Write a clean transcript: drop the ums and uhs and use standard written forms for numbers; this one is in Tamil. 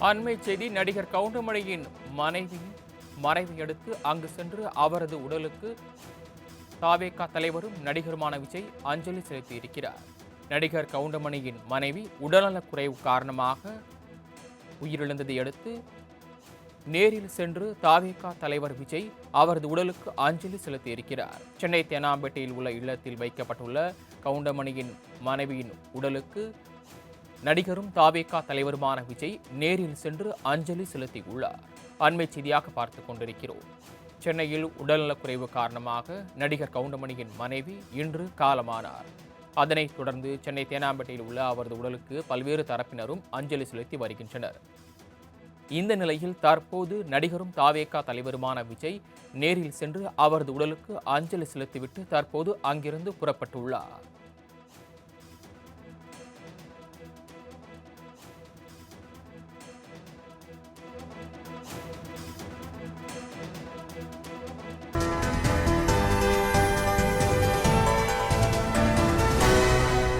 அண்மை செய்தி நடிகர் கவுண்டமணியின் மனைவி மறைவை அடுத்து அங்கு சென்று அவரது உடலுக்கு தாவேகா தலைவரும் நடிகருமான விஜய் அஞ்சலி செலுத்தியிருக்கிறார். நடிகர் கவுண்டமணியின் மனைவி உடல்நலக் குறைவு காரணமாக உயிரிழந்ததை அடுத்து நேரில் சென்று தாவேகா தலைவர் விஜய் அவரது உடலுக்கு அஞ்சலி செலுத்தியிருக்கிறார். சென்னை தேனாம்பேட்டையில் உள்ள இல்லத்தில் வைக்கப்பட்டுள்ள கவுண்டமணியின் மனைவியின் உடலுக்கு நடிகரும் தாவேகா தலைவருமான விஜய் நேரில் சென்று அஞ்சலி செலுத்தியுள்ளார். அண்மை செய்தியாக பார்த்துக் கொண்டிருக்கிறோம். சென்னையில் உடல்நலக்குறைவு காரணமாக நடிகர் கவுண்டமணியின் மனைவி இன்று காலமானார். அதனைத் தொடர்ந்து சென்னை தேனாம்பேட்டையில் உள்ள அவரது உடலுக்கு பல்வேறு தரப்பினரும் அஞ்சலி செலுத்தி வருகின்றனர். இந்த நிலையில் தற்போது நடிகரும் தாவேகா தலைவருமான விஜய் நேரில் சென்று அவரது உடலுக்கு அஞ்சலி செலுத்திவிட்டு தற்போது அங்கிருந்து புறப்பட்டுள்ளார்.